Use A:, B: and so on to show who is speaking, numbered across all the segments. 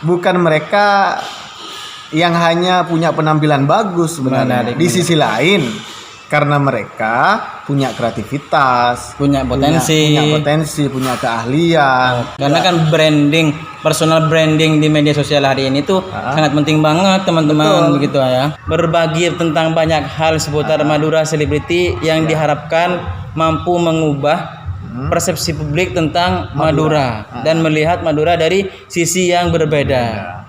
A: bukan mereka yang hanya punya penampilan bagus sebenarnya. Di sisi lain, karena mereka punya kreativitas,
B: punya potensi,
A: punya keahlian.
B: Karena kan personal branding di media sosial hari ini tuh sangat penting banget teman-teman, begitu ya. Berbagi tentang banyak hal seputar Madura Celebrity yang diharapkan mampu mengubah persepsi publik tentang Madura dan melihat Madura dari sisi yang berbeda.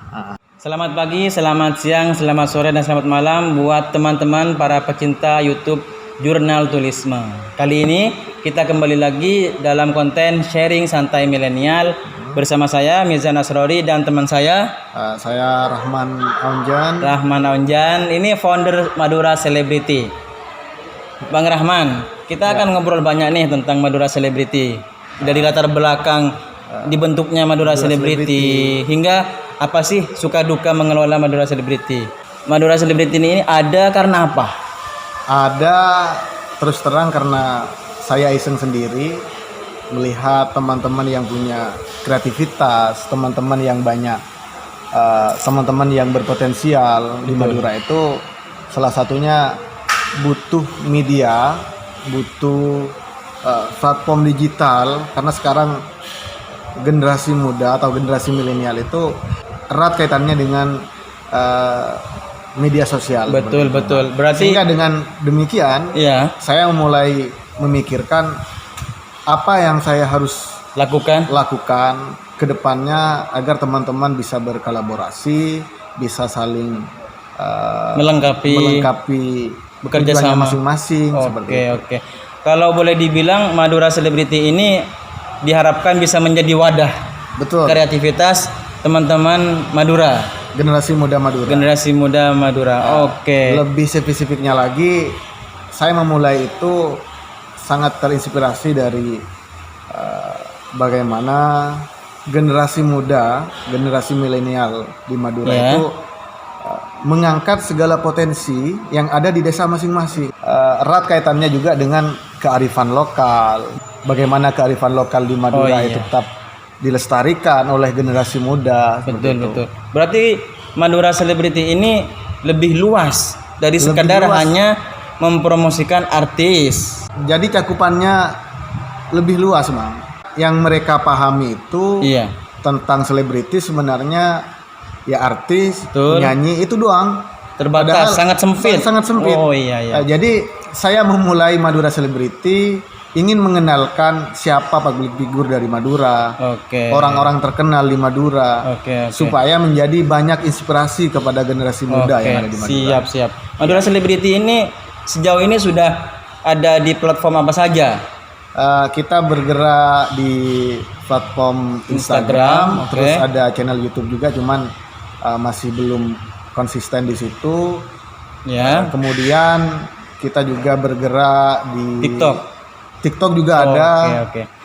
B: Selamat pagi, selamat siang, selamat sore, dan selamat malam buat teman-teman para pecinta YouTube Jurnal Tulisme. Kali ini kita kembali lagi dalam konten sharing santai milenial bersama saya Mizan Asrori dan teman saya
A: Rahman
B: Aunjan. Ini founder Madura Celebrity. Bang Rahman, kita akan ngobrol banyak nih tentang Madura Celebrity. Dari latar belakang dibentuknya Madura Celebrity hingga apa sih suka duka mengelola Madura Celebrity. Madura Celebrity ini ada karena apa?
A: Ada terus terang karena saya iseng sendiri melihat teman-teman yang punya kreativitas, teman-teman yang banyak, teman-teman yang berpotensial di Madura itu salah satunya butuh media, butuh platform digital, karena sekarang generasi muda atau generasi milenial itu erat kaitannya dengan media sosial.
B: Betul. Berarti
A: sehingga dengan demikian, saya mulai memikirkan apa yang saya harus lakukan ke depannya agar teman-teman bisa berkolaborasi, bisa saling melengkapi
B: bekerja sama
A: masing-masing.
B: Oke. Kalau boleh dibilang Madura Celebrity ini diharapkan bisa menjadi wadah kreativitas teman-teman Madura, generasi muda Madura. Oke.
A: Lebih spesifiknya lagi, saya memulai itu sangat terinspirasi dari bagaimana generasi muda, generasi milenial di Madura itu mengangkat segala potensi yang ada di desa masing-masing. Erat kaitannya juga dengan kearifan lokal. Bagaimana kearifan lokal di Madura itu tetap dilestarikan oleh generasi muda.
B: Betul. Berarti Madura Celebrity ini lebih luas dari sekadar hanya mempromosikan artis.
A: Jadi cakupannya lebih luas, Bang. Yang mereka pahami itu tentang selebriti sebenarnya ya artis, penyanyi itu doang.
B: Terbatas, sangat sempit.
A: Jadi saya memulai Madura Celebrity ingin mengenalkan siapa public figure dari Madura, orang-orang terkenal di Madura, supaya menjadi banyak inspirasi kepada generasi muda yang ada di Madura.
B: Siap. Madura Celebrity ini sejauh ini sudah ada di platform apa saja?
A: Kita bergerak di platform Instagram, terus ada channel YouTube juga, cuman masih belum konsisten di situ. Kemudian kita juga bergerak di TikTok juga ada.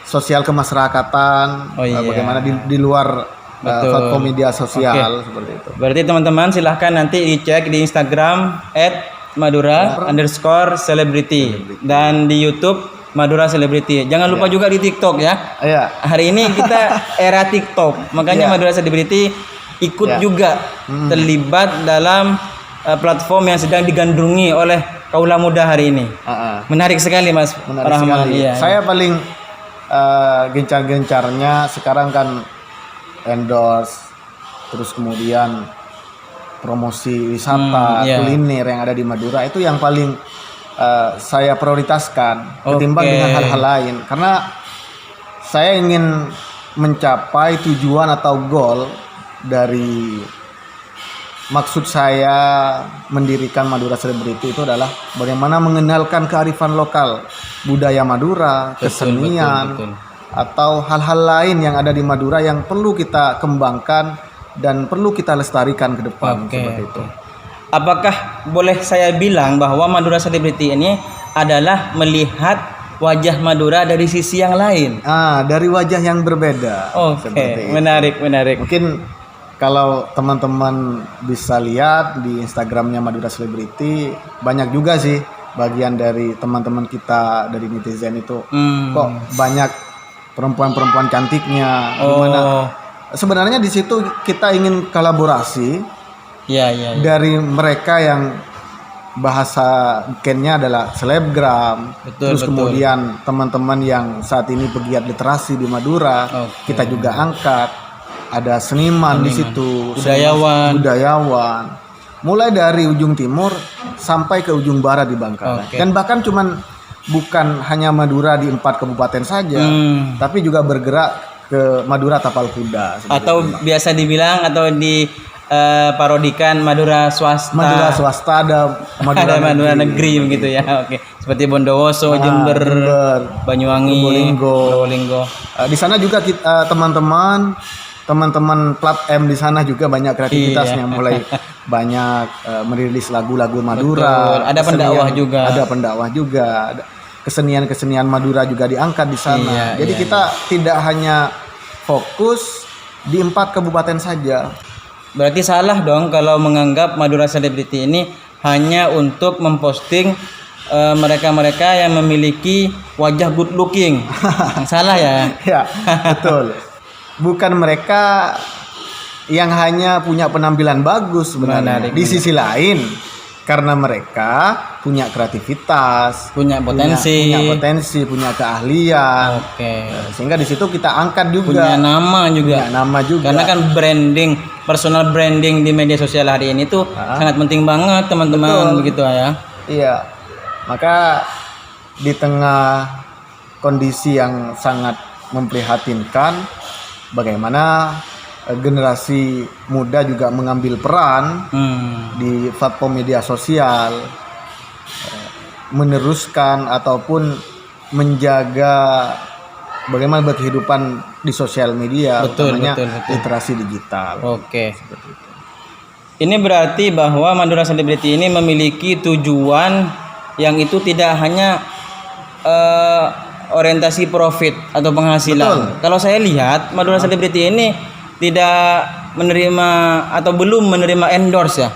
A: Sosial kemasyarakatan, bagaimana di luar platform media sosial seperti itu.
B: Berarti teman-teman silahkan nanti dicek di Instagram @madura_celebrity dan di YouTube Madura Celebrity. Jangan lupa juga di TikTok ya. Hari ini kita era TikTok, makanya Madura Celebrity ikut juga terlibat dalam platform yang sedang digandrungi oleh kaula muda hari ini. Menarik sekali, Mas Rahman.
A: Saya paling gencar-gencarnya sekarang kan endorse, terus kemudian promosi wisata, kuliner yang ada di Madura, itu yang paling saya prioritaskan ketimbang dengan hal-hal lain, karena saya ingin mencapai tujuan atau goal dari maksud saya mendirikan Madura Celebrity itu adalah bagaimana mengenalkan kearifan lokal, budaya Madura, kesenian, atau hal-hal lain yang ada di Madura yang perlu kita kembangkan dan perlu kita lestarikan ke depan. Seperti itu.
B: Apakah boleh saya bilang bahwa Madura Celebrity ini adalah melihat wajah Madura dari sisi yang lain?
A: Dari wajah yang berbeda.
B: Menarik.
A: Mungkin kalau teman-teman bisa lihat di Instagramnya Madura Celebrity, banyak juga sih bagian dari teman-teman kita dari netizen itu kok banyak perempuan-perempuan cantiknya, gimana sebenarnya di situ kita ingin kolaborasi
B: Iya.
A: dari mereka yang bahasa gennya adalah selebgram, terus kemudian teman-teman yang saat ini pegiat literasi di Madura, kita juga angkat, ada seniman di situ, budayawan, mulai dari ujung timur sampai ke ujung barat di Bangkalan, dan bahkan bukan hanya Madura di 4 kabupaten saja, tapi juga bergerak ke Madura Tapal Kuda,
B: atau biasa dibilang atau parodikan Madura swasta.
A: Ada
B: Madura negeri begitu ya. Oke. Seperti Bondowoso, Jember, Banyuwangi, Probolinggo.
A: Di sana juga kita, teman-teman plat M di sana juga banyak kreativitasnya, mulai banyak merilis lagu-lagu Madura.
B: Betul. Ada pendakwah juga.
A: Ada kesenian Madura juga diangkat di sana. Jadi kita tidak hanya fokus di 4 kabupaten saja.
B: Berarti salah dong kalau menganggap Madura Celebrity ini hanya untuk memposting mereka-mereka yang memiliki wajah good looking. Salah ya?
A: Ya, betul. Bukan mereka yang hanya punya penampilan bagus sebenarnya. Di sisi lain, karena mereka punya kreativitas, punya potensi, punya keahlian. Sehingga di situ kita angkat juga.
B: Punya nama juga. Karena kan personal branding di media sosial hari ini tuh sangat penting banget, teman-teman. Begitu ya.
A: Iya. Maka di tengah kondisi yang sangat memprihatinkan, bagaimana generasi muda juga mengambil peran di platform media sosial, meneruskan ataupun menjaga bagaimana berkehidupan di sosial media, utamanya literasi digital.
B: Seperti itu. Ini berarti bahwa Madura Celebrity ini memiliki tujuan yang itu tidak hanya orientasi profit atau penghasilan. Kalau saya lihat Madura Celebrity ini tidak menerima atau belum menerima endorse ya?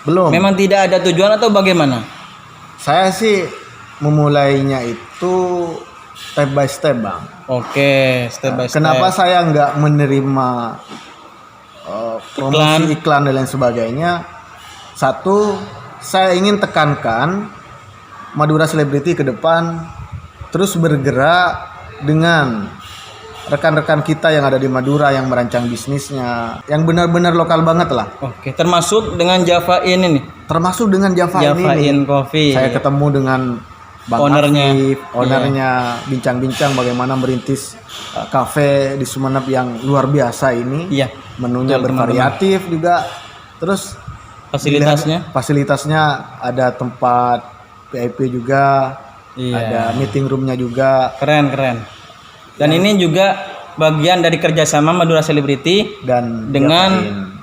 B: Belum. Memang tidak ada tujuan atau bagaimana?
A: Saya sih memulainya itu step by step, Bang.
B: Step by step.
A: Kenapa saya nggak menerima promosi iklan dan lain sebagainya? Satu, saya ingin tekankan Madura Celebrity ke depan terus bergerak dengan rekan-rekan kita yang ada di Madura yang merancang bisnisnya, yang benar-benar lokal banget lah.
B: Termasuk dengan Java In ini.
A: Termasuk dengan Java
B: In Coffee.
A: Saya ketemu dengan Bang ownernya, bincang-bincang bagaimana merintis kafe di Sumeneb yang luar biasa ini. Menunya bervariatif juga. Terus fasilitasnya ada tempat VIP juga, ada meeting roomnya juga.
B: Keren. Dan ini juga bagian dari kerjasama Madura Celebrity
A: dan
B: dengan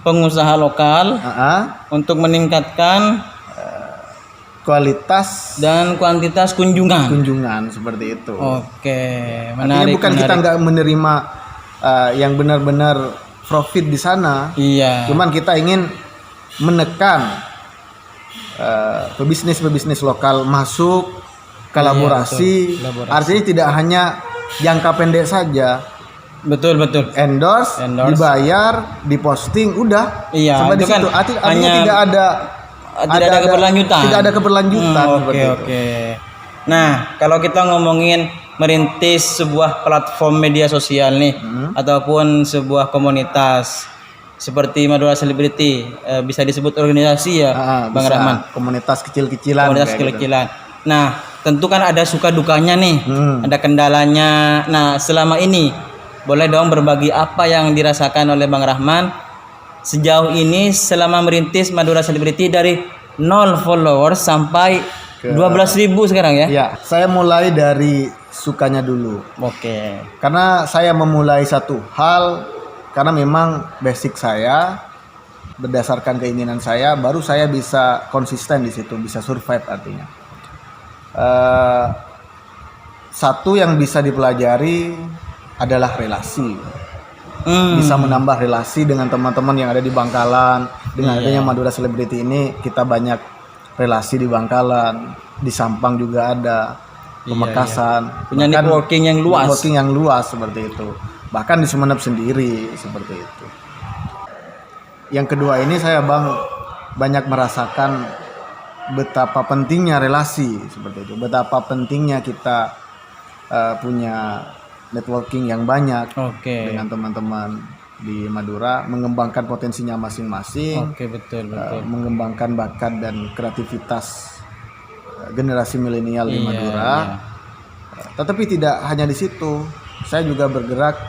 B: pengusaha lokal untuk meningkatkan
A: kualitas
B: dan kuantitas kunjungan
A: seperti itu.
B: Menarik.
A: Artinya bukan kita nggak menerima yang benar-benar profit di sana. Cuman kita ingin menekan pebisnis lokal masuk kolaborasi. Artinya tidak hanya jangka pendek saja.
B: Betul.
A: Endorse, dibayar, diposting, udah. Sampai di situ. Artinya tidak ada keberlanjutan. Nah, kalau kita ngomongin merintis sebuah platform media sosial nih, ataupun sebuah komunitas seperti Madura Celebrity, bisa disebut organisasi ya, Bang Rahman. Komunitas kecil-kecilan.
B: Nah, tentu kan ada suka dukanya nih, ada kendalanya. Nah, selama ini boleh dong berbagi apa yang dirasakan oleh Bang Rahman sejauh ini selama merintis Madura Celebrity dari 0 followers sampai 12.000 sekarang ya?
A: Ya, saya mulai dari sukanya dulu. Karena saya memulai satu hal karena memang basic saya berdasarkan keinginan saya, baru saya bisa konsisten di situ, bisa survive artinya. Satu yang bisa dipelajari adalah relasi. Bisa menambah relasi dengan teman-teman yang ada di Bangkalan. Dengan adanya Madura Celebrity ini, kita banyak relasi di Bangkalan, di Sampang juga ada, Pemekasan.
B: Punya networking yang luas.
A: Seperti itu. bahkan di Sumeneb sendiri seperti itu. Yang kedua ini saya Bang banyak merasakan betapa pentingnya relasi seperti itu, betapa pentingnya kita punya networking yang banyak dengan teman-teman di Madura, mengembangkan potensinya masing-masing,
B: betul.
A: mengembangkan bakat dan kreativitas generasi milenial di Madura. Tetapi tidak hanya di situ, saya juga bergerak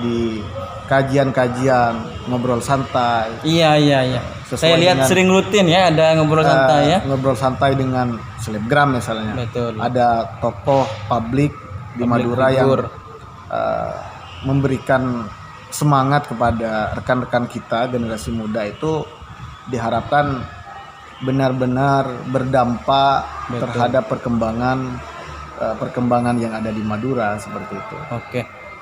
A: di kajian-kajian ngobrol santai.
B: Iya. Saya lihat sering rutin ya ada ngobrol santai ya.
A: Ngobrol santai dengan selebgram misalnya.
B: Betul.
A: Ada tokoh publik di Madura yang memberikan semangat kepada rekan-rekan kita generasi muda, itu diharapkan benar-benar berdampak terhadap perkembangan yang ada di Madura seperti itu.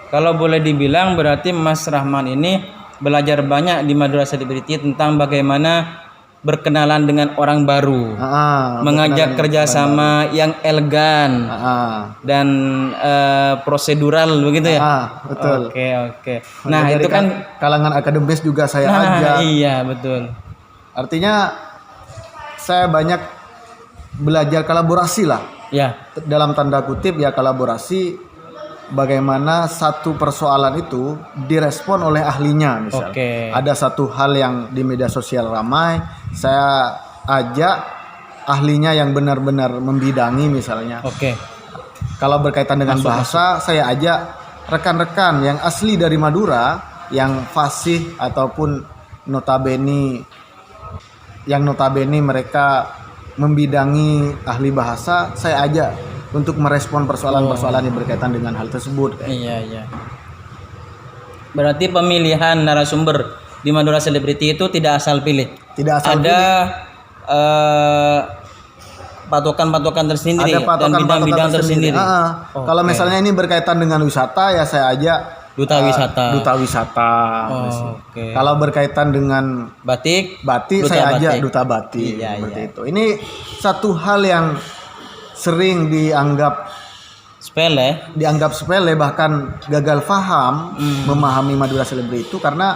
B: Kalau boleh dibilang berarti Mas Rahman ini belajar banyak di Madura Celebrity tentang bagaimana berkenalan dengan orang baru, mengajak kerjasama yang elegan dan prosedural begitu ya.
A: Betul.
B: Oke. Nah itu kan
A: kalangan akademis juga saya ajak.
B: Iya betul.
A: Artinya saya banyak belajar kolaborasi lah.
B: Ya.
A: Dalam tanda kutip ya kolaborasi. Bagaimana satu persoalan itu direspon oleh ahlinya misalnya. Ada satu hal yang di media sosial ramai, saya ajak ahlinya yang benar-benar membidangi misalnya. Kalau berkaitan dengan bahasa, saya ajak rekan-rekan yang asli dari Madura, yang fasih ataupun notabene mereka membidangi ahli bahasa, saya ajak untuk merespon persoalan-persoalan yang berkaitan dengan hal tersebut.
B: Iya. Berarti pemilihan narasumber di Madura Celebrity itu tidak asal pilih. Ada patokan-patokan tersendiri dan bidang-bidang tersendiri.
A: Kalau misalnya ini berkaitan dengan wisata ya saya ajak duta wisata. Kalau berkaitan dengan batik saya ajak duta batik. Seperti itu. Ini satu hal yang sering dianggap sepele bahkan gagal paham memahami Madura Celebrity itu karena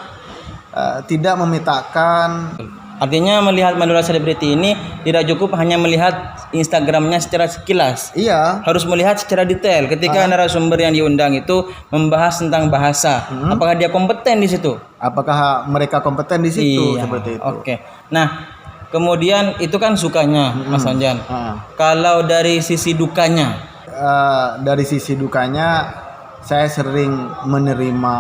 A: tidak memetakan.
B: Artinya melihat Madura Celebrity ini tidak cukup hanya melihat Instagramnya secara sekilas.
A: Iya.
B: Harus melihat secara detail. Ketika narasumber yang diundang itu membahas tentang bahasa, apakah dia kompeten di situ? Apakah mereka kompeten di situ? Seperti itu. Nah. Kemudian itu kan sukanya Mas Anjan. Kalau dari sisi dukanya?
A: Dari sisi dukanya saya sering menerima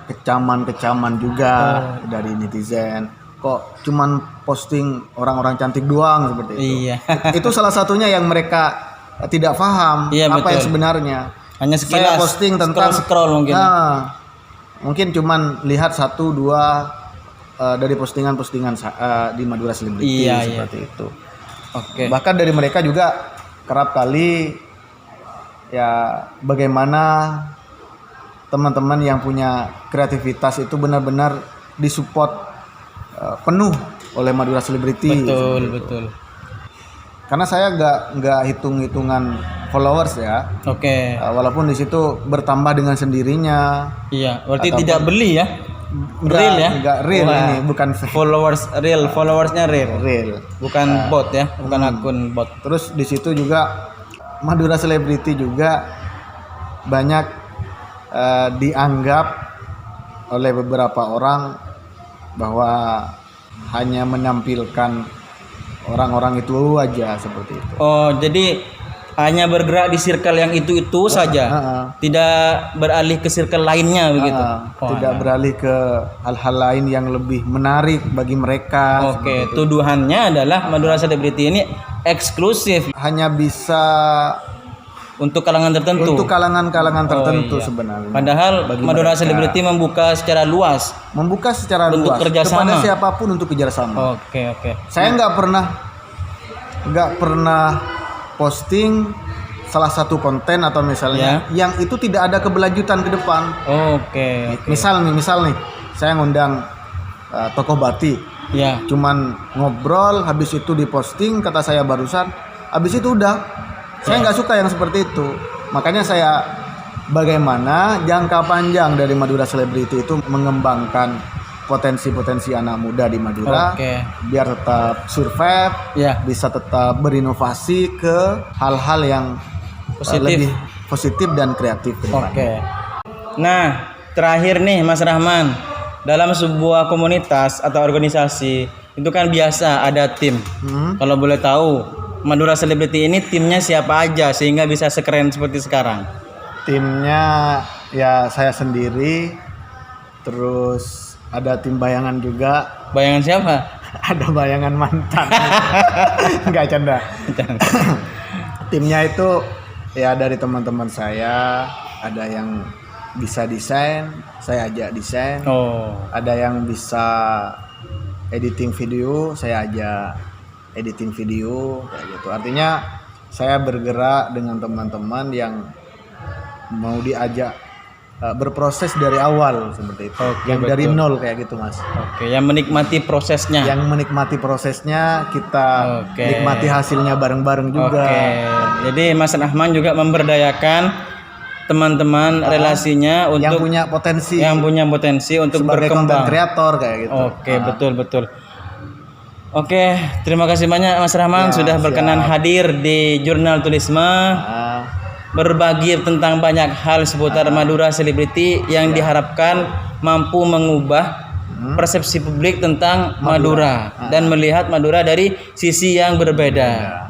A: kecaman-kecaman juga dari netizen. Kok cuman posting orang-orang cantik doang seperti itu.
B: Iya.
A: Itu salah satunya yang mereka tidak paham apa yang sebenarnya.
B: Hanya sekilas
A: saya posting tentang
B: scroll mungkin.
A: Mungkin cuman lihat 1-2 dari postingan-postingan di Madura Celebrity seperti itu. Bahkan dari mereka juga kerap kali ya bagaimana teman-teman yang punya kreativitas itu benar-benar disupport penuh oleh Madura Celebrity.
B: Betul.
A: Karena saya nggak hitung-hitungan followers ya. Walaupun di situ bertambah dengan sendirinya.
B: Iya. Berarti tidak beli ya?
A: Enggak real ini, bukan
B: followers real, followersnya real. Bukan bot ya, bukan akun bot.
A: Terus di situ juga Madura Celebrity juga banyak dianggap oleh beberapa orang bahwa hanya menampilkan orang-orang itu aja seperti itu.
B: Jadi hanya bergerak di circle yang itu saja, tidak beralih ke circle lainnya begitu.
A: Tidak beralih ke hal-hal lain yang lebih menarik bagi mereka.
B: Tuduhannya adalah Madura Celebrity ini eksklusif,
A: hanya bisa
B: untuk kalangan tertentu.
A: Untuk kalangan tertentu sebenarnya.
B: Padahal Madura Celebrity membuka secara luas. Untuk kerjasama.
A: Kepada siapapun untuk kerjasama. Saya nggak pernah posting salah satu konten atau misalnya yang itu tidak ada keberlanjutan ke depan. Misal nih, saya ngundang tokoh batik. Cuman ngobrol, habis itu diposting kata saya barusan, habis itu udah. Saya nggak suka yang seperti itu. Makanya saya bagaimana jangka panjang dari Madura Celebrity itu mengembangkan potensi-potensi anak muda di Madura, biar tetap survive, bisa tetap berinovasi ke hal-hal yang lebih positif dan kreatif ke depannya.
B: Nah, terakhir nih Mas Rahman, dalam sebuah komunitas atau organisasi itu kan biasa ada tim. Kalau boleh tahu, Madura Celebrity ini timnya siapa aja sehingga bisa sekeren seperti sekarang?
A: Timnya ya saya sendiri, terus ada tim bayangan juga.
B: Bayangan siapa?
A: Ada bayangan mantan. Enggak, canda. Timnya itu ya dari teman-teman saya, ada yang bisa desain, saya ajak desain. Ada yang bisa editing video, saya ajak editing video kayak gitu. Artinya saya bergerak dengan teman-teman yang mau diajak berproses dari awal seperti itu. Yang dari nol kayak gitu, Mas.
B: Yang menikmati prosesnya.
A: Yang menikmati prosesnya, kita nikmati hasilnya bareng-bareng juga.
B: Jadi Mas Rahman juga memberdayakan teman-teman relasinya untuk
A: yang punya potensi untuk sebagai
B: berkembang,
A: content creator kayak gitu.
B: Betul. Terima kasih banyak Mas Rahman sudah berkenan hadir di Jurnal Tulisme. Berbagi tentang banyak hal seputar Madura Celebrity yang diharapkan mampu mengubah persepsi publik tentang Madura dan melihat Madura dari sisi yang berbeda.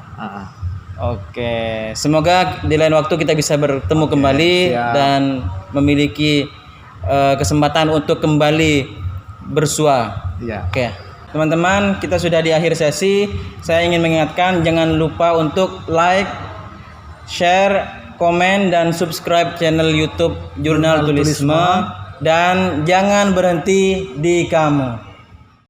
B: Semoga di lain waktu kita bisa bertemu kembali dan memiliki kesempatan untuk kembali bersua. Teman-teman, kita sudah di akhir sesi. Saya ingin mengingatkan jangan lupa untuk like, share, komen dan subscribe channel YouTube Jurnal Tulisme dan jangan berhenti di kamu.